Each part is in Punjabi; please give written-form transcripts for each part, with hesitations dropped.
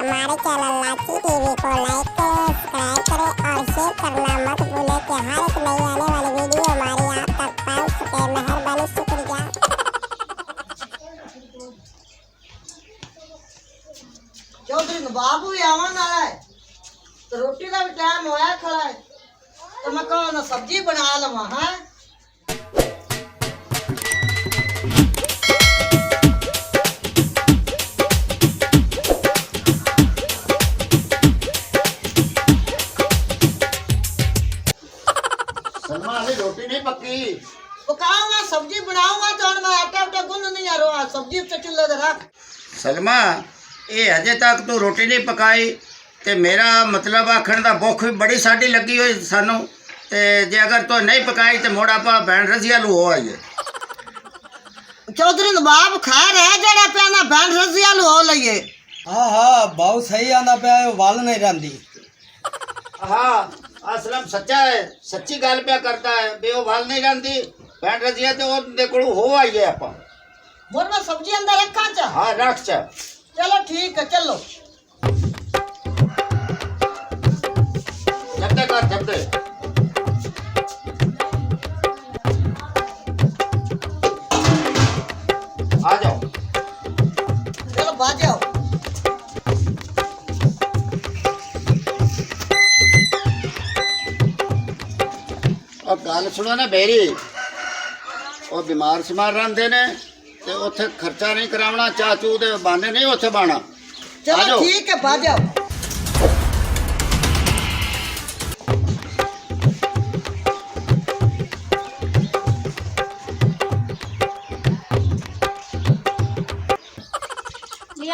हमारे चैनल लाची टीवी को लाइक करें, सब्सक्राइब करें और शेयर करना मत भूलें कि हर एक नई आने वाली वीडियो हमारी आप तक पहुंच सके। मेहरबानी, शुक्रिया। चौधरी नवाब भी आवन वाला है तो रोटी का भी टाइम होया खड़ा है तो मैं कहूँ ना सब्जी बना लवा है। सलमा अभी रोटी नहीं पक्की। पकाऊंगा सब्जी बनाऊंगा तो मैं आटा उटा गूंद नहीं आ रहा सब्जी उसे चूल्हे पे रख। सलमा ये अजे तक तू रोटी नहीं पकाई ते मेरा मतलब आखण दा भुख भी बड़ी साडी लगी हुई सानू ते जे अगर तू नहीं पकाई ते मोड़ा पा भैन रजिया लू हो आइए। चौधरी नवाब खा रहा जड़ा पे ना भैन रजिया लो हो लइए। हाँ हाँ बहुत सही आंदा पे वल नहीं रही। हाँ असलम सच्चा है, सच्ची गल पे करता है बे वो वाल नहीं रही भैन रजिया ते ओदे कोल हो आइए आपा। बोल मैं सब्जी अंदर रखा चा। हाँ रख चा। चलो ठीक है चलो। जब तक कर जब तक आ जाओ। चलो बाज जाओ। और गल सुनो ना बेरी वो बीमार शिमार रहते ने ते उत्थे खर्चा नहीं करावना चाह चू दे बहाने नहीं उत्थे बाना। चलो ठीक है बाज जाओ।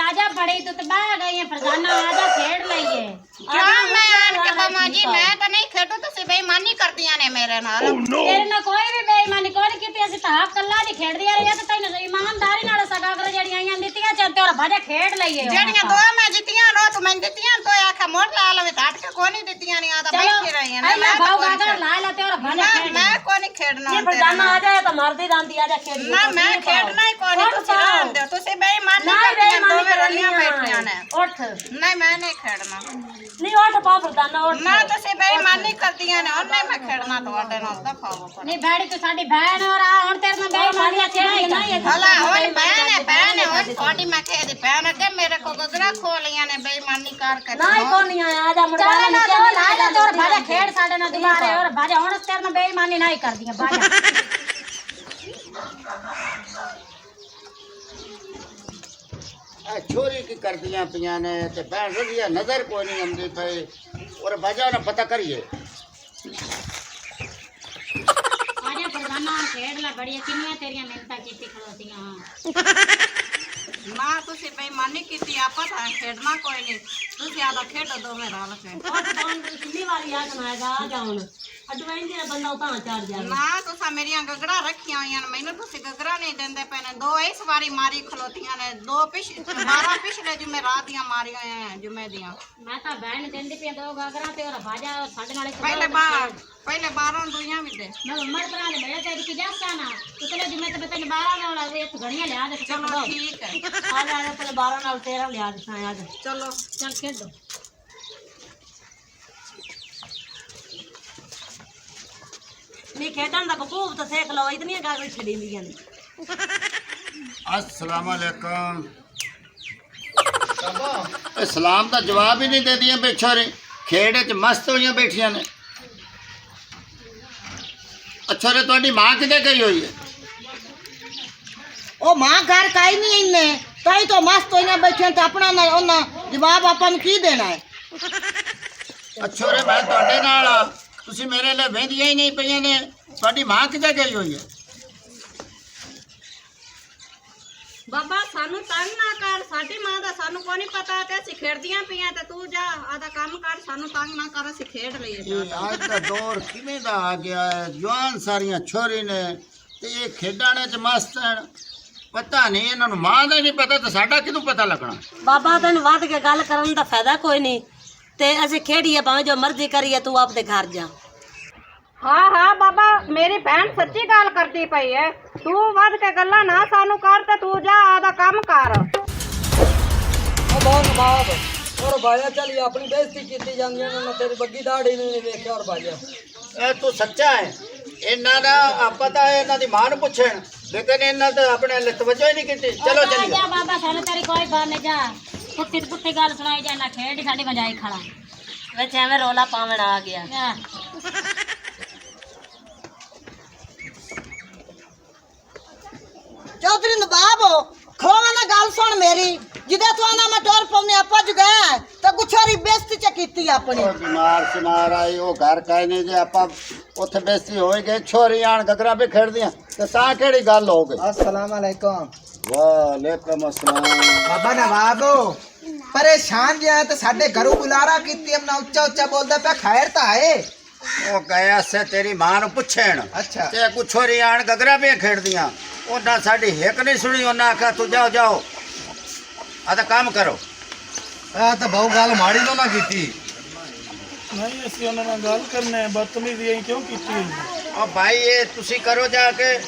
आजा बड़ी तो बाहर गई है फरजाना आजा खेड लईए। क्या मैं आन के मामा जी मैं तो नहीं खेडू तुसी बेईमानी करदियां ने मेरे नाल। तेरे ना कोई भी बेईमानी कोई कीती असि ता हक कल्ला दी खेड दिया रे तो तैਨੂੰ ईमानदारी नाल सगा कर जड़ियां आईयां दित्तियां चल तेरा भाजा खेड लईए। जड़ियां दो मैं जितियां रो तो मैं दित्तियां तो आखा मोड़ ला लवे काट के कोनी दित्तियां नहीं आता बैठी रही है मैं भाव गागर ला ला तेरा भाजा खेड मैं कोनी खेडना। ये फरजाना आ जाए तो मरदी दांती आ जा खेड ना मैं खेडना ही कोनी तुसी रहन दो तुसी बेईमानी करदियां दो में रलियां बैठियां ने। उठ नहीं मैं नहीं खेडना। नहीं उठ पा फरजाना उठ ना तुसी बेईमानी करदियां ने और नहीं मैं खेडना तोड़े नाल दफा हो। नहीं बैठी तू साडी बहन और आ हुन तेरे नाल बेईमानी खेड नहीं भला होई बहन है होई थोड़ी मैं कह दी बहन अगे मेरे को गगरा खोलियां ने बेईमानी कर नहीं कोनी आ जा मुंडा ना तो ला जा तोर भाजा खेड साडे ना दिमारे और भाजा हुन तेरे नाल बेईमानी नहीं करदियां भाजा। छोरी की कर दिया पिया ने ते भैन रजिया नजर कोई नहीं आती पे और वजह ना पता करिए। आजा फरजाना खेड ला बड़ी किन्नियां तेरियां मिन्नतां कीती खलोतियां। ना तुसी बेईमानी कीती आपा था खेडना कोई नहीं तुसी आदा खेडो दो में रल के। और कौन किन्नी वाली आ सुनाएगा आ जा हुन अडवाइन दे बंदा उतां चढ़ जाए। ना तुसा मेरियां गगड़ा रखियां होइयां ने मैनू तुसी गगड़ा नहीं देंदे पैने दो इस बारी मारी खलोतियां ने दो 12 पिछले जुमे रात दियां मारियां हैं जुमे दियां। मैं ता बहन देंदी पे दो गागरा ते और भाजा साडे नाल पहले 12 दुइयां भी दे। मैं उमर पर ने मेरे ते की जासा ना पिछले जुमे ते तने 12 नाल एक घड़ियां ले आ दे। चलो ठीक है आ जा पहले 12 नाल 13 ले आ दे आ जा चलो चल खेड दो। नहीं खेडन दा बकूफ तो सीख लो इतनी गागल छड़ी दी ने। अस्सलाम वालेकुम। सलाम का जवाब ही नहीं दे दिया बेचारे खेड़ च मस्त हुई बैठिया ने। अच्छा रे तुहाडी मां किते गई हुई है? ओ मां घर काई नहीं इन्ने कई तो मस्त होइयां बैठियां ते अपना ना ओना जवाब आपन की देना है। अच्छा रे मैं तुहाडे नाल आ तुसी मेरे लिए वेंदियां ही नहीं पईयां ने तुहाडी मां किते गई हुई है? बाबा सानू तंग ना कर साडी मां दा सानू को नहीं पता ते असि खेडदियां पियां ते तू जा आदा काम कर सानू तंग ना कर असि खेड लईए। आज का दौर किवें दा आ गया है जवान सारियां छोरी ने ते ये खेडाने च मस्त हैं पता नहीं इन्हां नूं मां दा नहीं पता ते साडा किदों पता लगना। बाबा तेन वध के गल करन दा फायदा कोई नहीं ते असीं खेड़िए भावें जो मर्जी करिए तू आपदे घर जा। हाँ हाँ बाबा मेरी बहन सच्ची गल करती पई है तू वध के गल्ला ना सानू कर ते तू जा आदा काम कर। ओ बहुत नवाब ਔਰ ਭਾਈਆ ਚੱਲ ਆਪਣੀ ਬੇਇੱਜ਼ਤੀ ਕੀਤੀ ਜਾਂਦੀ ਹੈ ਨਾ ਤੇਰੀ ਬੱਗੀ ਦਾੜੀ ਨੂੰ ਨਹੀਂ ਵੇਖਿਆ ਔਰ ਭਾਈਆ ਇਹ ਤੂੰ ਸੱਚਾ ਹੈ ਇਹਨਾਂ ਦਾ ਆਪਾਂ ਤਾਂ ਇਹਨਾਂ ਦੀ ਮਾਂ ਨੂੰ ਪੁੱਛਣ ਲੇਕਿਨ ਇਹਨਾਂ ਤਾਂ ਆਪਣੇ ਲਈ ਤਵੱਜੋ ਹੀ ਨਹੀਂ ਕੀਤੀ ਚਲੋ ਚੱਲੀਏ ਜਾ ਬਾਬਾ ਸਾਨੂੰ ਤੇਰੀ ਕੋਈ ਬਾਤ ਨਹੀਂ ਜਾ ਪੁੱਠੀ ਪੁੱਠੀ ਗੱਲ ਸੁਣਾਈ ਜਾ ਨਾ ਖੇਡ ਹੀ ਸਾਡੀ ਮਜਾਈ ਖੜਾ ਵਿੱਚ ਐਵੇਂ ਰੋਲਾ ਪਾਵਣ ਆ ਗਿਆ ਜਾ। ਚੌਧਰੀ ਨਵਾਬ ਖਲੋਵਾ ਨਾ ਗੱਲ ਸੁਣ ਮੇਰੀ ਜਿਹਦੇ ਤੋਂ ਆਣਾ ਮੈਂ ਟੋਰ ਪਾਉਨੇ ਆਪਾਂ ਜੁਗਾ ਤਾਂ ਗੁਛਾਰੀ ਬੇਇੱਜ਼ਤੀ ਚ ਕੀਤੀ ਆਪਣੀ ਉਹ ਬਿਮਾਰ ਸਿਮਾਰ ਆਈ ਉਹ ਘਰ ਕਾਇ ਨਹੀਂ ਜੇ ਆਪਾਂ ਉੱਥੇ ਬੇਇੱਜ਼ਤੀ ਹੋਏ ਗਏ ਛੋਰੀ ਆਣ ਗਗਰਾ ਵੀ ਖੇਡਦੀਆਂ ਤੇ ਤਾਂ ਕਿਹੜੀ ਗੱਲ ਹੋ ਗਈ अस्सलाम वालेकुम ਵਾਲੇਕਮ ਅਸਲਾਮ बाबा नवाब परेशान जे है तो साडे घरों बुलारा कीती हमना उच्चा उच्चा बोलदा पे खैर ता है ਉਹ ਗਿਆ ਸੇ ਤੇਰੀ ਮਾਂ ਨੂੰ ਪੁੱਛਣ अच्छा ਤੇ ਕੁਛ ਛੋਰੀ ਆਣ ਗਗਰਾ ਵੀ ਖੇਡਦੀਆਂ ਉਹਨਾਂ ਸਾਡੀ ਹਿੱਕ ਨਹੀਂ ਸੁਣੀ ਉਹਨਾਂ ਆਖਿਆ ਤੂੰ ਜਾਓ ਜਾਓ ਆ ਤਾਂ ਕੰਮ ਕਰੋ ਆ ਤਾਂ ਬਹੁ ਗੱਲ ਮਾੜੀ ਤੋਂ ਨਾ ਕੀਤੀ ਨਹੀਂ ਅਸੀਂ ਉਹਨਾਂ ਨਾਲ ਗੱਲ ਕਰਨੇ ਆ ਬਦਤਮੀਜ਼ੀ ਅਸੀਂ ਕਿਉਂ ਕੀਤੀ ਹੋਈ ਉਹ ਭਾਈ ਇਹ ਤੁਸੀਂ ਕਰੋ ਜਾ ਕੇ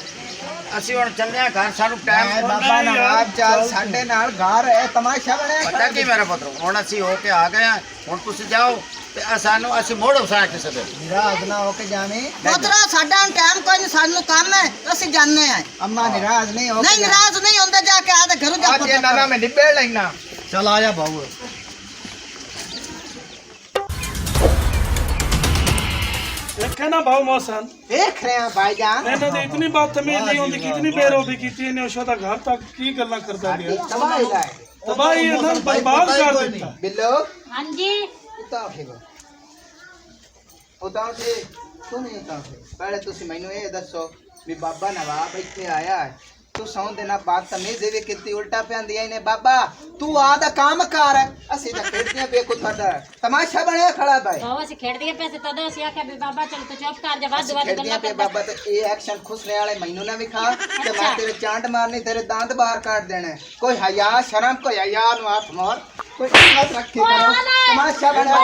ਅਸੀਂ ਹੁਣ ਚੱਲਦੇ ਹਾਂ ਘਰ ਸਾਨੂੰ ਟਾਈਮ बाबा नवाब चल साडे नाल घर है तमाशा बनया ਪਤਾ ਕੀ ਮੇਰਾ ਪੁੱਤਰ ਹੁਣ ਅਸੀਂ ਹੋ ਕੇ ਆ ਗਏ ਹਾਂ ਹੁਣ ਤੁਸੀਂ ਜਾਓ ਤੇ ਸਾਨੂੰ ਅਸੀਂ ਮੋੜ ਵਸਾ ਕਿਸੇ ਦੇ निराज ना होके जाने ਪੁੱਤਰਾ ਸਾਡਾ ਹੁਣ ਟਾਈਮ ਕੋਈ ਨਹੀਂ ਸਾਨੂੰ ਕੰਮ ਹੈ ਅਸੀਂ ਜਾਣੇ ਆ अम्मा निराज नहीं होके ਨਹੀਂ ਨਾਰਾਜ਼ ਨਹੀਂ ਹੁੰਦੇ ਜਾ ਕੇ ਆ ਤੇ ਘਰੋਂ ਜਾ आज ये नाना में निबेड़ लेना ਚੱਲ ਆ ਜਾ ਬਾਬੂ ਦੇਖਿਆ ਨਾ ਭਾਉ ਮੌਸਮ देख रहे हैं भाईजान ਇਹਨਾਂ ਦੀ ਇਤਨੀ ਬਦਤਮੀਜ਼ੀ ਹੁੰਦੀ ਕਿਤਨੀ ਬੇਰੋਬੀ ਕੀਤੀ ਇਹਨੇ ਉਸ਼ਾ ਦਾ ਘਰ ਤੱਕ ਕੀ ਗੱਲਾਂ ਕਰਦਾ ਗਿਆ तबाही लाए ਤਬਾਹੀ ਇਹਨਾਂ ਨੂੰ ਬਰਬਾਦ ਕਰ ਦਿੱਤਾ बिल्लो ਹਾਂਜੀ उता फिरो उता से सुन उता से पहले तुसी मैनू ये दसो भी बाबा नवाब इत्थे आया है तू सौ देना बात तमीज भी कितनी उल्टा पैंदी ने बाबा तू आ दा काम कर ਅਸੀਂ ਤਾਂ ਖੇਡਦੀਆਂ ਵੇਖੋ ਤੁਹਾਡਾ ਤਮਾਸ਼ਾ ਬਣਿਆ ਖੜਾ ਬਾਈ ਬਾਬਾ ਅਸੀਂ ਖੇਡਦੇ ਪਏ ਤਦੋਂ ਅਸੀਂ ਆਖਿਆ ਵੀ ਬਾਬਾ ਚਲ ਤੂੰ ਚੁੱਪ ਕਰ ਜਾ ਵੱਧ ਵੱਧ ਖੇਡਦੀਆਂ ਗੱਲਾਂ ਪਏ ਕਰਦਾ ਬਾਬਾ ਤੇ ਇਹ ਐਕਸ਼ਨ ਖੁਸਰੇ ਵਾਲੇ ਮੈਨੂੰ ਨਾ ਵਿਖਾ ਤੇ ਮੈਂ ਤੇਰੇ ਚਾਂਟ ਮਾਰਨੀ ਤੇਰੇ ਦੰਦ ਬਾਹਰ ਕੱਢ ਦੇਣੇ ਕੋਈ ਹਯਾ ਸ਼ਰਮ ਕੋਈ ਹਯਾ ਨੂੰ ਹੱਥ ਮਾਰ ਕੋਈ ਇੱਜ਼ਤ ਰੱਖੀ ਕਰੋ ਤਮਾਸ਼ਾ ਬਣਿਆ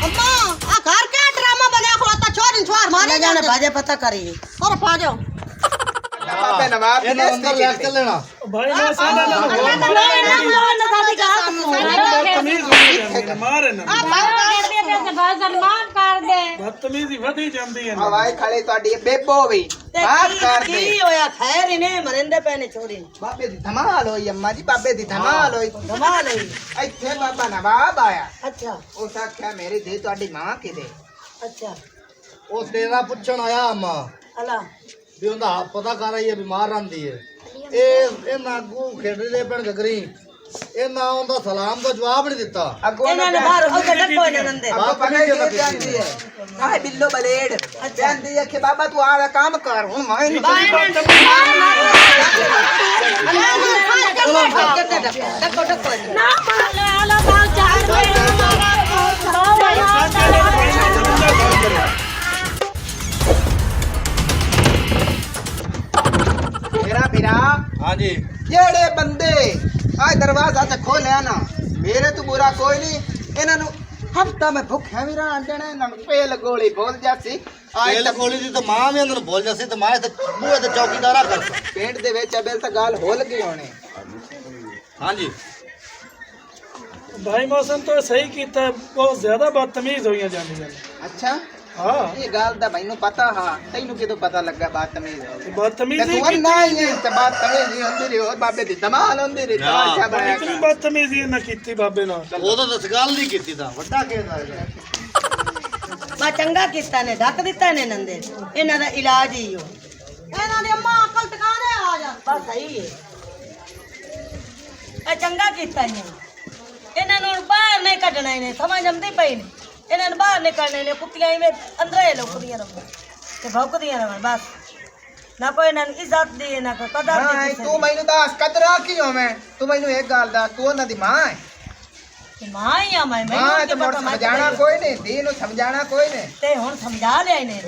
ਅੰਮਾ ਆ ਘਰ ਕਿਆ ਡਰਾਮਾ ਬਣਿਆ ਖੋਤਾ ਛੋਰੀ ਛਵਾਰ ਮਾਰੇ ਜਾਣੇ ਬਾਜੇ ਪਤਾ ਕਰੀ ਹੋਰ ਪਾ ਜਾਓ ਬਾਬੇ ਨਵਾਬ ਦੀ ਬੇਇੱਜ਼ਤੀ ਲੈਣਾ ਭਾਈ ਨਾ ਸਾਡਾ ਨਾ ਬਦਤਮੀਜ਼ ਹੋਈ ਜਾਂਦੀ ਹੈ ਮਾਰ ਇਹਨਾਂ ਨੂੰ ਖੇਡਦੇ ਪਏ ਤੇ ਬਾਜ਼ ਸਨਮਾਨ ਕਰ ਦੇ ਬਦਤਮੀਜ਼ੀ ਵਧੀ ਜਾਂਦੀ ਹੈ ਹਵਾਈ ਖੜੇ ਤੁਹਾਡੀ ਬੇਬੋ ਵੀ ਬਾਤ ਕਰ ਦੇ ਕੀ ਹੋਇਆ ਖੈਰ ਇਹਨੇ ਮਰਿੰਦੇ ਪਏ ਨੇ ਛੋੜੀ ਬਾਬੇ ਦੀ ਧਮਾਲ ਹੋਈ ਅੰਮਾ ਜੀ ਬਾਬੇ ਦੀ ਧਮਾਲ ਹੋਈ ਧਮਾਲ ਹੋਈ ਇੱਥੇ ਬਾਬਾ ਨਵਾਬ ਆਇਆ ਅੱਛਾ ਉਸ ਆਖਿਆ ਮੇਰੀ ਦੇ ਤੁਹਾਡੀ ਮਾਂ ਕਿਦੇ ਅੱਛਾ ਉਹ ਤੇਰਾ ਪੁੱਛਣ ਆਇਆ ਅੰਮਾ ਅਲਾ ਵੀ ਉਹਦਾ ਪਤਾ ਕਰ ਰਹੀ ਹੈ ਬਿਮਾਰ ਰਹਿੰਦੀ ਹੈ ਇਹ ਨਾਗੂ ਖੇਡਦੇ ਪੈਣ ਗਗਰੀ ਇਹ ਨਾ ਉਹਦਾ ਸਲਾਮ ਦਾ ਜਵਾਬ ਨਹੀਂ ਦਿੱਤਾ ਅੱਗੋਂ ਇਹਨਾਂ ਨੇ ਬਾਹਰ ਉਹ ਡੱਕੋ ਇਹਨਾਂ ਨੰਦੇ ਅੱਗੋਂ ਪਕੜ ਕੇ ਜਾਂਦੀ ਹੈ ਆਹ ਬਿੱਲੋ ਬਲੇਡ ਜਾਂਦੀ ਹੈ ਕਿ ਬਾਬਾ ਤੂੰ ਆਹ ਕੰਮ ਕਰ ਹੁਣ ਮੈਂ ਨਹੀਂ ਡੱਕੋ ਡੱਕੋ ਨਾ ਮਾਰ ਲੈ ਬਾਲ ਚਾਰ ਮੇਰਾ ਵੀਰਾ ਹਾਂਜੀ ਜਿਹੜੇ ਬੰਦੇ ਆ ਦਰਵਾਜ਼ਾ ਤੇ ਖੋਲਿਆ ਨਾ ਮੇਰੇ ਤੋਂ ਬੁਰਾ ਕੋਈ ਨਹੀਂ ਇਹਨਾਂ ਨੂੰ ਹਫਤਾ ਮੈਂ ਭੁੱਖਿਆ ਵੀ ਰਹਿਣ ਦੇਣਾ ਇਹਨਾਂ ਨੂੰ ਪੇਲ ਗੋਲੀ ਬੋਲ ਜਾਸੀ ਤੇਲ ਗੋਲੀ ਦੀ ਤਾਂ ਮਾਂ ਵੀ ਅੰਦਰ ਬੋਲ ਜਾਂਦੀ ਤੇ ਮੈਂ ਤੇ ਬੂਹੇ ਤੇ ਚੌਕੀਦਾਰਾ ਕਰਦਾ ਪਿੰਡ ਦੇ ਵਿੱਚ ਅਬੇਲ ਤਾਂ ਗੱਲ ਹੋ ਲੱਗੀ ਹੋਣੀ ਹਾਂਜੀ ਭਾਈ ਮੌਸਮ ਤਾਂ ਸਹੀ ਕੀਤਾ ਬਹੁਤ ਜ਼ਿਆਦਾ ਬਦਤਮੀਜ਼ ਹੋਈਆਂ ਜਾਂਦੀਆਂ ਨੇ ਅੱਛਾ ਹਾਂ ਇਹ ਗੱਲ ਦਾ ਮੈਨੂੰ ਪਤਾ ਹਾਂ ਤੈਨੂੰ ਕਿਦੋਂ ਪਤਾ ਲੱਗਾ ਬਾਤ ਤਮੀਜ਼ ਤੇ ਬਦਤਮੀਜ਼ੀ ਤੂੰ ਨਾ ਹੀ ਤੇ ਬਾਤ ਤਮੀਜ਼ ਹੁੰਦੀ ਰਹੀ ਹੋਰ ਬਾਬੇ ਦੀ ਧਮਾਲ ਹੁੰਦੀ ਰਹੀ ਤਮਾਸ਼ਾ ਬਣਿਆ ਇਤਨੀ ਬਦਤਮੀਜ਼ੀ ਇਹਨਾਂ ਕੀਤੀ ਬਾਬੇ ਨਾਲ ਉਦੋਂ ਤਾਂ ਗੱਲ ਨਹੀਂ ਕੀਤੀ ਤਾਂ ਵੱਡਾ ਕਿਹਦਾ ਬਾ ਚੰਗਾ ਕੀਤਾ ਨੇ ਢੱਕ ਦਿੱਤਾ ਨੇ ਨੰਦੇ ਇਹਨਾਂ ਦਾ ਇਲਾਜ ਹੀ ਹੋ ਇਹਨਾਂ ਦੀ ਅੰਮਾ ਅਕਲ ਟਿਕਾਣੇ ਆ ਜਾ ਬਸ ਸਹੀ ਹੈ ਇਹ ਚੰਗਾ ਕੀਤਾ ਇਹਨੇ ਇਹਨਾਂ ਨੂੰ ਬਾਹਰ ਨਹੀਂ ਕੱਢਣਾ ਇਹਨੇ ਸਮਝ ਆਉਂਦੀ ਪਈ ਨੇ ਇਹਨਾਂ ਨੂੰ ਬਾਹਰ ਨਹੀਂ ਕੱਢਣੇ ਨੇ ਕੁੱਤੀਆਂ ਇਵੇਂ ਅੰਦਰੇ ਲੁਕਦੀਆਂ ਰਹਿੰਦੀਆਂ ਤੇ ਭੌਂਕਦੀਆਂ ਰਹਿਣ ਬਸ ਨਾ ਕੋਈ ਇਹਨਾਂ ਨੂੰ ਇੱਜ਼ਤ ਦੇ ਨਾ ਕੋਈ ਕਦਰ ਹਾਂ ਦੇ ਤੂੰ ਮੈਨੂੰ ਦੱਸ ਕਦਰਾਂ ਕੀ ਹੋਵੇਂ ਤੂੰ ਮੈਨੂੰ ਇੱਕ ਗੱਲ ਦੱਸ ਤੂੰ ਉਹਨਾਂ ਦੀ ਮਾਂ ਹੈ ਮਾਂ ਹੀ ਆ ਮੈਂ ਮਾਂ ਮੈਨੂੰ ਤੇ ਕੀ ਪਤਾ ਮੈਂ ਸਮਝਾਣਾ ਕੋਈ ਨਹੀਂ ਦੀ ਨੂੰ ਸਮਝਾਣਾ ਕੋਈ ਨਹੀਂ ਤੇ ਹੁਣ ਸਮਝਾ ਲਿਆ ਇਹਨੇ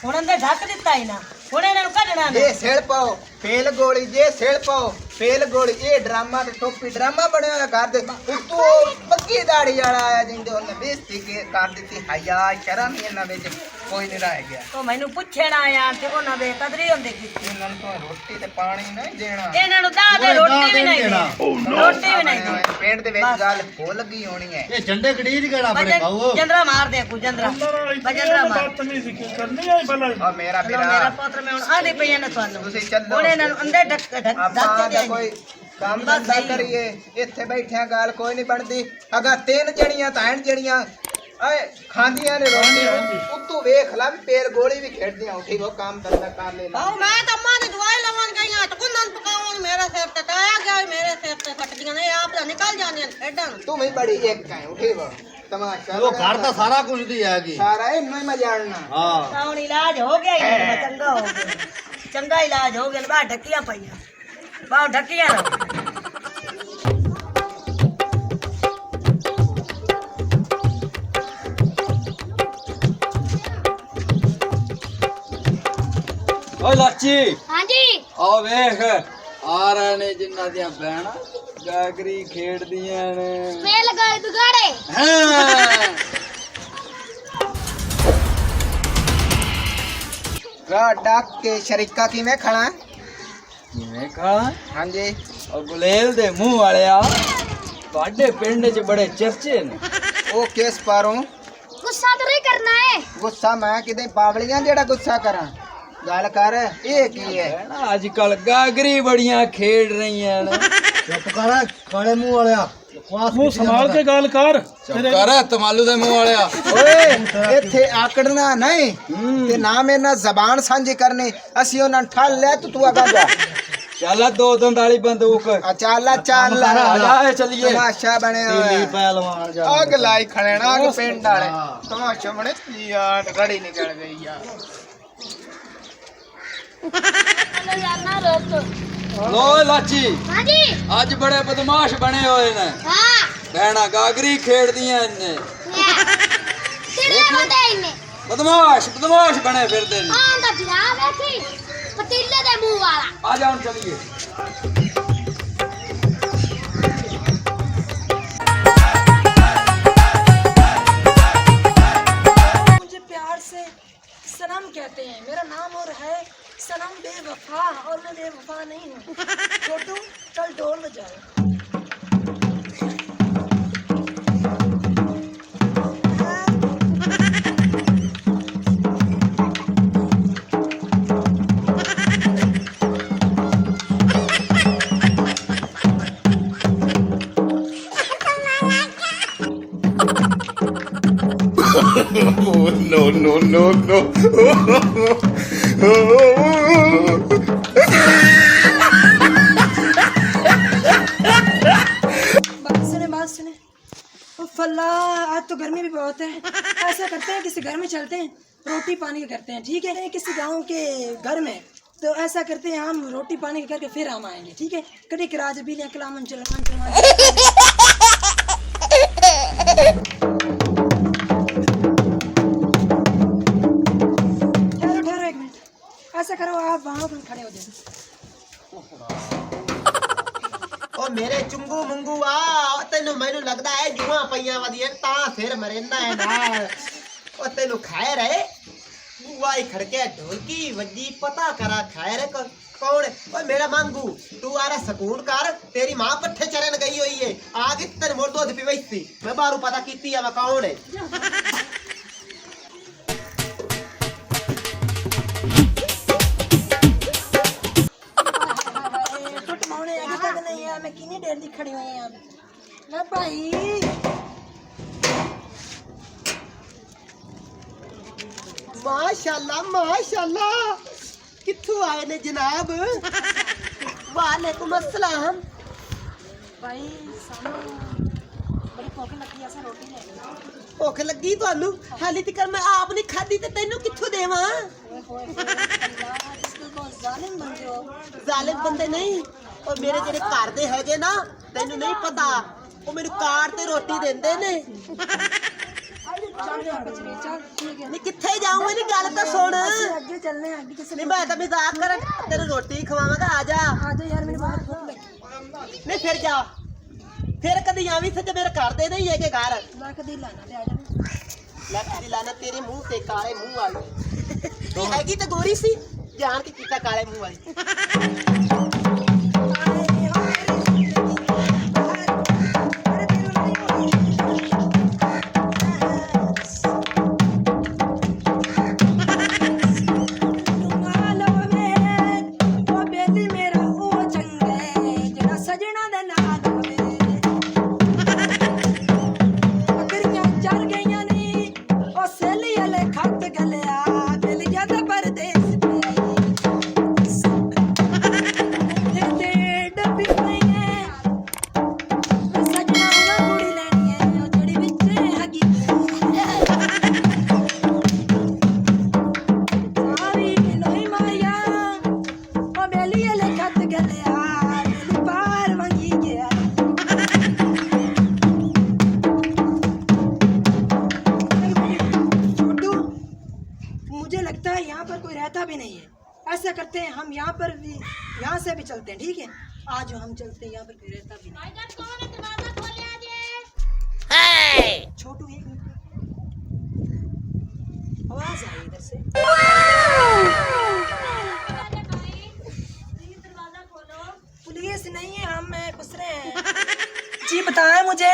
ਹੁਣ ਅੰਦਰ ਢੱਕ ਦਿੱਤਾ ਇਹਨਾਂ ਹੁਣ ਇਹਨਾਂ ਨੂੰ ਕੱਢਣਾ ਜੇ ਨਹੀਂ ਸਿਰ ਪਾਓ ਫੇਲ ਗੋਲੀ ਜੇ ਸਿਰ ਪਾਓ ਫੇਲ ਗੋਲੀ ਇਹ ਡਰਾਮਾ ਤੇ ਟੋਪੀ ਡਰਾਮਾ ਬਣਿਆ ਹੋਇਆ ਘਰ ਦੇ ਉੱਤੋਂ ਬੱਗੀ ਦਾੜੀ ਵਾਲਾ ਆਇਆ ਜਿੰਦੇ ਉਹਨੇ ਬੇਇੱਜ਼ਤੀ ਕਰ ਦਿੱਤੀ ਹਯਾ ਸ਼ਰਮ ਇਹਨਾਂ ਵਿੱਚ ਕੋਈ ਨਹੀਂ ਰਹਿ ਗਿਆ ਉਹ ਮੈਨੂੰ ਪੁੱਛਣ ਆਇਆ ਤੇ ਉਹਨਾਂ ਬੇਕਦਰੀ ਹੁੰਦੀ ਕੀਤੀ ਇਹਨਾਂ ਨੂੰ ਤਾਂ ਰੋਟੀ ਤੇ ਪਾਣੀ ਨਹੀਂ ਦੇਣਾ ਇਹਨਾਂ ਨੂੰ ਦਾਲ ਤੇ ਰੋਟੀ ਵੀ ਨਹੀਂ ਦੇਣੀ ਰੋਟੀ ਵੀ ਨਹੀਂ ਦੇਣੀ ਪਿੰਡ ਦੇ ਵਿੱਚ ਗੱਲ ਫੁੱਲ ਗਈ ਹੋਣੀ ਹੈ ਇਹ ਝੰਡੇ ਕੜੀਜ ਕਿਹੜਾ ਬੜੇ ਖਾਓ ਜੰਦਰਾ ਮਾਰ ਦੇ ਕੋ ਜੰਦਰਾ ਬਜੰਦਰਾ ਮਾਰ ਬਦਤਮੀਜ਼ੀ ਕਰਨੀ ਆਈ ਭਲਾ ਆ ਮੇਰਾ ਮੇਰਾ ਵੀਰਾ ਪੁੱਤਰ ਮੈਂ ਹੁਣ ਆਂਦੇ ਪਈਆਂ ਨੇ ਤੁਹਾਨੂੰ ਤੁਸੀਂ ਚੱਲੋ ਹੁਣ ਇਹਨਾਂ ਨੂੰ ਅੰਦਰ ਢੱਕ ਆਪਾਂ ਦਾ ਦੇ ਕੋਈ ਕੰਮ ਧੰਦਾ ਕਰੀਏ ਇੱਥੇ ਬੈਠਿਆਂ ਗੱਲ ਕੋਈ ਨਹੀਂ ਬਣਦੀ ਅਗਾ ਤਿੰਨ ਜਣੀਆਂ ਤਾਂ ਐਨ ਜਣੀਆਂ ਓਏ ਖਾਂਦੀਆਂ ਨੇ ਰੋਟੀ ਉੱਤੋਂ ਵੇਖ ਲਾ ਵੀ ਪੇਰ ਗੋਲੀ ਵੀ ਖੇਡਦੀਆਂ ਉੱਠੀ ਉਹ ਕੰਮ ਧੰਦਾ ਕਰ ਲੈ ਆਹ ਮੈਂ ਤਾਂ ਅੰਮਾ ਦੀ ਦਵਾਈ ਲਵਾਂ ਗਈਆਂ ਤੇ ਕੁੰਨਾਂ ਪਕਾਉਣ ਮੇਰੇ ਸਿਰ ਤੇ ਤਾਇਆ ਗਿਆ ਮੇਰੇ ਸਿਰ ਤੇ ਕੱਟਦੀਆਂ ਨੇ ਆਪ ਤਾਂ ਨਿਕਲ ਜਾਂਦੀਆਂ ਖੇਡਣ ਤੂੰ ਵੀ ਬੜੀ ਇੱਕ ਹੈ ਉੱਠੀ ਵਾ ਤਮਾਸ਼ਾ ਉਹ ਘਰ ਤਾਂ ਸਾਰਾ ਕੁਝ ਦੀ ਹੈਗੀ ਸਾਰਾ ਇਹਨੂੰ ਹੀ ਮਜਾੜਨਾ ਹਾਂ ਤਾਂ ਹੁਣ ਇਲਾਜ ਹੋ ਗਿਆ ਹੀ ਚੰਗਾ ਹੋ ਗਿਆ ਚੰਗਾ ਇਲਾਜ ਹੋ ਗਿਆ ਬਾਹਰ ਢੱਕੀਆਂ ਪਈਆਂ ਬਾਹਰ ਢੱਕੀਆਂ ਨਾ ਓਏ ਲਾਚੀ ਹਾਂਜੀ ਆ ਵੇਖ ਆ ਰਹੇ ਨੇ ਜਿਨ੍ਹਾਂ ਦੀਆਂ ਭੈਣਾਂ ਗਾਗਰੀ ਖੇਡਦੀਆਂ ਨੇ ਫੇਲ ਗਏ ਦੁਗਾੜੇ ਹਾਂ ਰਾ ਡੱਕ ਕੇ ਸ਼ਰੀਕਾ ਕਿਵੇਂ ਖੜਾ ਕਿਵੇਂ ਖਾ ਹਾਂਜੀ ਉਹ ਗੁਲੇਲ ਦੇ ਮੂੰਹ ਵਾਲਿਆ ਤੁਹਾਡੇ ਪਿੰਡ 'ਚ ਬੜੇ ਚਰਚੇ ਨੇ ਉਹ ਕਿਸ ਪਾਰੋਂ ਗੁੱਸਾ ਤਾਂ ਨਹੀਂ ਕਰਨਾ ਹੈ ਗੁੱਸਾ ਮੈਂ ਕਿਤੇ ਬਾਵਲੀਆਂ ਜਿਹੜਾ ਗੁੱਸਾ ਕਰਾਂ ਗੱਲ ਕਰ ਇਹ ਕੀ ਹੈ ਭੈਣਾਂ ਅੱਜ ਕੱਲ ਗਾਗਰੀ ਬੜੀਆਂ ਖੇਡ ਰਹੀਆਂ ਨੇ ਚੁੱਪ ਕਰ ਕਾਲੇ ਮੂੰਹ ਵਾਲਿਆ ਬਕਵਾਸ ਮੂੰਹ ਸੰਭਾਲ ਕੇ ਗੱਲ ਕਰ ਕਰ ਤਮਾਲੂ ਦੇ ਮੂੰਹ ਵਾਲਿਆ ਓਏ ਇੱਥੇ ਆਕੜਨਾ ਨਹੀਂ ਤੇ ਨਾ ਮੇਰੇ ਨਾਲ ਜ਼ਬਾਨ ਸਾਂਝੀ ਕਰਨੀ ਅਸੀਂ ਉਹਨਾਂ ਨੂੰ ਠੱਲ ਲਿਆ ਤੂੰ ਅਗਾ ਜਾ ਚੱਲ ਦੋ ਦੰਦਾਲੀ ਬੰਦੂਕ ਚੱਲ ਚੱਲ ਆ ਜਾ ਚੱਲੀਏ ਤਮਾਸ਼ਾ ਬਣਿਆ ਨੀਲੀ ਹੋਇਆ ਪਹਿਲਵਾਨ ਜਾ ਅੱਗ ਲਾਈ ਖੜੇਣਾ ਅੱਗ ਪਿੰਡ ਵਾਲੇ ਤਮਾਸ਼ਾ ਬਣੇ ਯਾਰ ਗੜੀ ਨਿਕਲ ਗਈ ਯਾਰ ਜਾਨਾ ਰੋਕ ਲੋ ਲਾਚੀ ਹਾਂਜੀ ਅੱਜ ਬੜੇ ਬਦਮਾਸ਼ ਬਣੇ ਹੋਏ ਨੇ ਹਾਂ ਭੈਣਾਂ ਗਾਗਰੀ ਖੇਡਦੀਆਂ ਨੇ ਕਿਹੜੇ ਬੰਦੇ ਇੰਨੇ ਬਦਮਾਸ਼ ਬਣੇ ਫਿਰਦੇ ਨੇ ਆਹ ਦਾ ਫਿਰਾ ਵੇਖੀ ਪਤੀਲੇ ਦੇ ਮੂੰਹ ਵਾਲਾ ਆ ਜਾ ਹੁਣ ਚੱਲੀਏ मुझे प्यार से सनम कहते हैं मेरा नाम और है सनम बेवफा और मैं बेवफा नहीं हूँ छोटू चल ढोल बजाओ बात सुने ओ फल्ला आज तो गर्मी भी बहुत है ऐसा करते हैं किसी घर में चलते हैं रोटी पानी का करते हैं ठीक है किसी गांव के घर में तो ऐसा करते हैं हम रोटी पानी का करके फिर हम आएंगे ठीक है कभी किराज भी लिया कलामन चलमान ठहरो एक मिनट ऐसा करो आप वहाँ पर खड़े हो जाओ ਉਹ ਮੇਰੇ ਚੁੰਗੂ ਮੁੰਗੂ ਆ ਤੈਨੂੰ ਮੈਨੂੰ ਲੱਗਦਾ ਹੈ ਜੂਆਂ ਪਈਆਂ ਵਧੀਆਂ ਤਾਂ ਫਿਰ ਮਰੇਂਦਾ ਹੈ ਨਾਲ ਉਹ ਤੈਨੂੰ ਖਾਏ ਰਹੇ ਬੂਆ ਹੀ ਖੜਕੇ ਢੋਲਕੀ ਵੱਜੀ ਪਤਾ ਕਰਾ ਖਾਏ ਰੇ ਕੌਣ ਓਏ ਮੇਰਾ ਮੰਗੂ ਤੂੰ ਆਰਾ ਸਕੂਨ ਕਰ ਤੇਰੀ ਮਾਂ ਪੱਠੇ ਚਰਨ ਗਈ ਹੋਈ ਏ ਆ ਕੇ ਤੈਨੂੰ ਮੋੜ ਦੁੱਧ ਪੀਵਈ ਸੀ ਮੈਂ ਬਾਹਰੋਂ ਪਤਾ ਕੀਤੀ ਆ ਵਾ ਕੌਣ ਏ मैं कितनी देर दी खड़ी हुई यहाँ ना भाई माशाल्लाह कित्थों आए ने जनाब वालेकुम अस्सलाम भाई सानू बड़ी भूख लगी ऐसा रोटी ले ਭੁੱਖ ਲੱਗੀ ਤੁਹਾਨੂੰ ਹਾਲੀ ਤੱਕ ਮੈਂ ਆਪ ਨਹੀਂ ਖਾਧੀ ਤੇ ਤੈਨੂੰ ਕਿੱਥੋਂ ਦੇਵਾਂ जालिम बंदे हो ਜ਼ਾਲਿਮ ਬੰਦੇ ਨਹੀਂ ਉਹ ਮੇਰੇ ਜਿਹੜੇ ਘਰ ਦੇ ਹੈਗੇ ਨਾ ਤੈਨੂੰ ਨਹੀਂ ਪਤਾ ਉਹ ਮੈਨੂੰ ਕਾਰ ਤੇ ਰੋਟੀ ਦਿੰਦੇ ਨੇ चल ठीक है ਨਹੀਂ ਕਿੱਥੇ ਜਾਊਂ ਇਹਦੀ ਗੱਲ ਤਾਂ ਸੁਣ आगे चलने आगे किसी ਨਹੀਂ ਮੈਂ ਤਾਂ ਮਜ਼ਾਕ ਕਰਨ ਤੈਨੂੰ ਰੋਟੀ ਖਵਾਵਾਂਗਾ ਆ ਜਾ आ जाओ यार मेरी बहुत भूख लगी ਨਹੀਂ ਫਿਰ ਜਾ ਫਿਰ ਕਦੀ ਆਵੀਂ ਸੱਚ ਮੇਰੇ ਘਰ ਦੇ ਨਹੀਂ ਹੈਗੇ ਘਰ मैं कदी लाना ले आ जा ਲੱਖ ਦੀ ਲਾਨਤ ਤੇਰੇ ਮੂੰਹ ਤੇ ਕਾਲੇ ਮੂੰਹ ਵਾਲੀ ਤੂੰ ਹੈਗੀ ਤਾਂ ਗੋਰੀ ਸੀ ਜਾਣ ਕੇ ਕੀਤਾ ਕਾਲੇ ਮੂੰਹ ਵਾਲੀ मुझे लगता है यहाँ पर कोई रहता भी नहीं है। ऐसा करते हैं हम यहाँ पर भी, यहाँ से भी चलते हैं, ठीक है? आज हम चलते हैं, यहाँ पर कोई रहता भी नहीं। छोटू एक मिनट, आवाज आई इधर से। पुलिस नहीं है, हम पूछ रहे हैं। जी बताएं मुझे,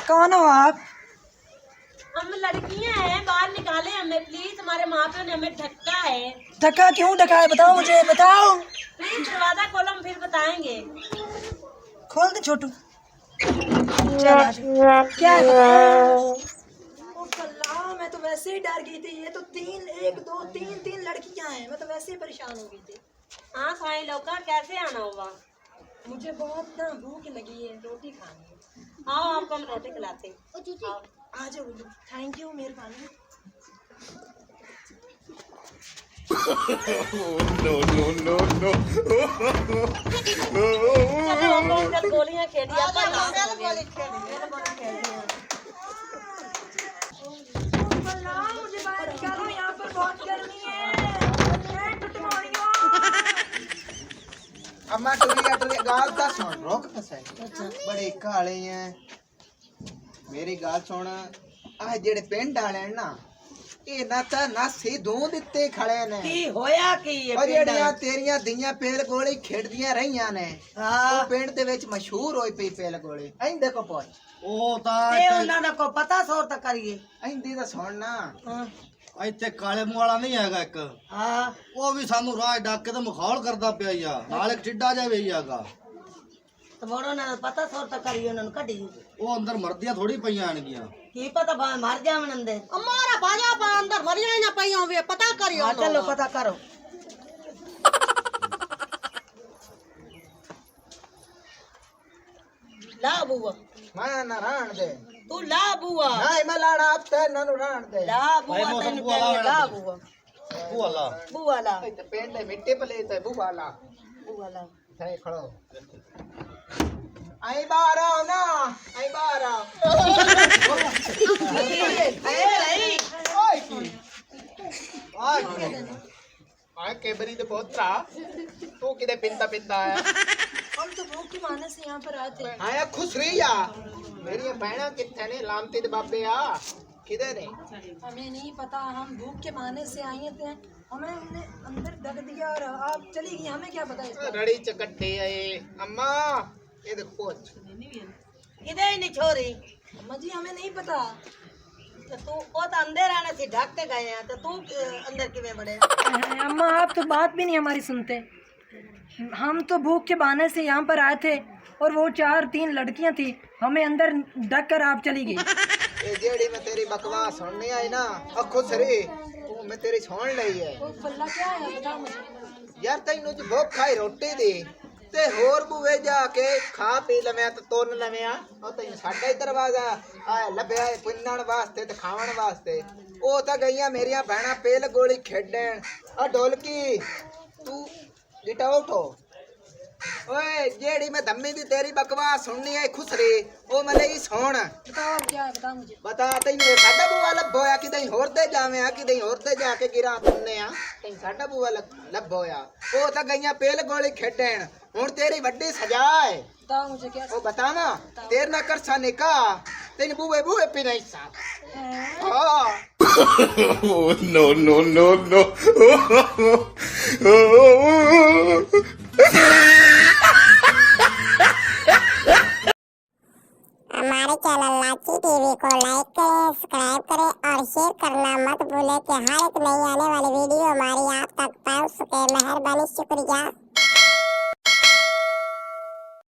कौन हो आप? हम लड़कियां हैं, बाहर निकाले हमें प्लीज, हमारे माँ प्यो ने हमें ढका है। ढका क्यों ढका है, बताओ मुझे, बताओ। प्लीज दरवाजा खोलो, हम फिर बताएंगे। खोल दे छोटू। क्या है बताओ। मैं तो वैसे ही डर गई थी। ये तो तीन लड़कियां हैं, मैं तो वैसे ही परेशान हो गई थी। हाँ साईं लौका, कैसे आना होगा? मुझे बहुत ना भूख लगी है, रोटी खानी है। आओ आपको हम रोटी खिलाते हैं। आ जाओ, थैंक यू, मेहरबानी। गोलियां खेलिया मुझे बाहर निकालो, यहाँ पर बहुत गर्मी है। अम्मा टुरी गाल दा सुन रोक फसे बड़े काले हैं मेरी गाल सुन आ जेड़े पिंड वाले ना ये ना ता नासी दो दिते खड़े ने की होया की ये और जेड़ियां तेरियां दियां पेल गोली खेड़दियां रहियां ने हां ਉਹ ਪਿੰਡ ਦੇ ਵਿੱਚ ਮਸ਼ਹੂਰ ਹੋਈ ਪਈ ਪੇਲ ਗੋਲੀ ਐਂ ਦੇਖੋ ਪਹੁੰਚ ਉਹ ਤਾਂ ਤੇ ਉਹਨਾਂ ਦਾ ਕੋ ਪਤਾ ਸੋਰ ਤਾਂ ਕਰੀਏ ਐਂਦੀ ਤਾਂ ਸੁਣ ਨਾ ਹਾਂ ਇੱਥੇ ਕਾਲੇ ਮੂੰਹ ਵਾਲਾ ਨਹੀਂ ਹੈਗਾ ਇੱਕ ਹਾਂ ਉਹ ਵੀ ਸਾਨੂੰ ਰਾਹ ਡੱਕ ਕੇ ਤੇ ਮਖੌਲ ਕਰਦਾ ਪਿਆ ਈ ਆ ਨਾਲ ਇੱਕ ਚਿੱਡਾ ਜਿਹਾ ਵੀ ਹੈਗਾ ਤੇ ਮੋੜੋ ਉਹਨਾਂ ਦਾ ਪਤਾ ਸੋਰ ਤਾਂ ਕਰੀਏ ਉਹਨਾਂ ਨੂੰ ਕੱਢੀ ਉਹ ਅੰਦਰ ਮਰਦੀਆਂ ਥੋੜੀ ਪਈਆਂ ਆਣਗੀਆਂ ਕੀ ਪਤਾ ਬਾ ਮਰ ਜਾਵਣ ਅੰਦੇ हमारा बाजा बा अंदर मरिया ना पई होवे पता करियो ਹਾਂ ਚਲੋ ਪਤਾ ਕਰੋ ਲਾ ਬੂਆ ਮੈਂ ਨਾ ਰਹਿਣ ਦੇ ਤੂੰ ਲਾ ਬੂਆ ਨਹੀਂ ਮੈਂ ਲਾਣਾ ਆਪ ਤੇ ਇਹਨਾਂ ਨੂੰ ਰਹਿਣ ਦੇ ਲਾ ਬੂਆ ਤੈਨੂੰ ਕਹਿੰਦੇ ਲਾ ਬੂਆ ਬੂਆ ਲਾ ਇੱਥੇ ਪਿੰਡ ਦੇ ਮਿੱਟੀ ਪਲੇ ਤੇ ਬੂਵਾਲਾ ਬੂਆ ਥੇ ਖੜੋ ਆਈ ਬਾਹਰ ਆਓ ਨਾ ਆਈ ਬਾਹਰ ਆਓ ਆਏ ਕੇਬਰੀ ਦੇ ਪੋਤਰਾ ਤੂੰ ਕਿਤੇ ਪਿੰਦਾ ਪਿੰਦਾ ਆਇਆ हम तो भूख के मारने से यहाँ पर आए थे। ਆਇਆ ਖੁਸਰੀ ਆ ਮੇਰੀਆਂ ਭੈਣਾਂ ਕਿੱਥੇ ਨੇ ਲਾਮਤੀ ਦੇ ਬਾਬੇ ਆ ਕਿਧਰ ਨੇ हमें नहीं पता, हम भूख के मारने से आए थे, हमें हमने अंदर ढक दिया और आप चली गई, हमें क्या पता इसका। ਰੜੀ ਚ ਕੱਟੇ ਆਏ ਅੰਮਾ ਇਹ ਦੇਖ ਪੋਚ ਕਿਦੇ ਨਹੀਂ ਛੋਰੀ अम्मा जी हमें नहीं पता। ਤੇ ਤੂੰ ਉਹ ਤਾਂ ਅੰਦਰ ਆਣਾ ਸੀ ਢੱਕ ਕੇ ਗਏ ਆ ਤੇ ਤੂੰ ਅੰਦਰ ਕਿਵੇਂ ਵੜੇ अम्मा आप तो बात भी नहीं हमारी सुनते। हम तो भूख के बहाने से यहाँ पर आए थे और वो 4-3 लड़कियाँ थी, हमें अंदर ढक कर आप चली गई। ਇਹ ਜਿਹੜੀ ਮੈਂ ਤੇਰੀ ਬਕਵਾਸ ਸੁਣਨੀ ਆਈ ਨਾ ਅੱਖੋਂ ਸਰੀ ਤੂੰ ਮੈਂ ਤੇਰੀ ਸੁਣ ਲਈ ਹੈ फल्ला क्या है बताओ मुझे। ਯਾਰ ਤੈਨੂੰ ਜੀ ਭੁੱਖ ਆਈ ਰੋਟੀ ਦੀ ਤੇ ਹੋਰ ਬੂਵੇ ਜਾ ਕੇ ਖਾ ਪੀ ਲਵਿਆ ਤੇ ਤੁੰਨ ਲਵਿਆ ਉਹ ਤੈਨੂੰ ਸਾਡਾ ਹੀ ਦਰਵਾਜ਼ਾ ਆ ਲੱਭਿਆ ਪਿੰਨਣ ਵਾਸਤੇ ਤੇ ਖਾਣ ਵਾਸਤੇ ਉਹ ਤਾਂ ਗਈਆਂ ਮੇਰੀਆਂ ਭੈਣਾਂ ਪੇਲ ਗੋਲੀ ਖੇਡਣ ਆ ਢੋਲਕੀ ਤੂੰ ਗਿਟਾ ਉਠੋ ਓਏ ਜਿਹੜੀ ਮੈਂ ਧੰਮੀ ਦੀ ਤੇਰੀ ਬਕਵਾਸ ਸੁਣਨੀ ਐ ਖੁਸਰੀ ਉਹ ਮਲੇ ਹੀ ਸੁਣ बताओ आप क्या है, बताओ मुझे। ਬਤਾ ਤੈਨੂੰ ਸਾਡਾ ਬੂਆ ਲੱਭੋਇਆ ਕਿਤੇ ਹੋਰ ਤੇ ਜਾਵੇਂ ਆ ਕਿਤੇ ਹੋਰ ਤੇ ਜਾ ਕੇ ਗਿਰਾ ਤੁੰਨੇ ਆ ਤੈਨੂੰ ਸਾਡਾ ਬੂਆ ਲੱਭੋਇਆ ਉਹ ਤਾਂ ਗਈਆਂ ਪੇਲ ਗੋਲੀ ਖੇਡਣ ਹੁਣ ਤੇਰੀ ਵੱਡੀ ਸਜ਼ਾ ਹੈ बताओ मुझे क्या। ਉਹ ਬਤਾਵਾ ਤੇਰੇ ਨਾਲ ਕਰਸਾ ਨਿਕਾ तेन बुए बुए पे नहीं साथ हाँ नो नो नो नो हमारे चैनल लाची टीवी को लाइक करें, सब्सक्राइब करें और शेयर करना मत भूलें कि हर एक नई आने वाली वीडियो हमारी आप तक पहुंच सके। मेहरबानी, शुक्रिया।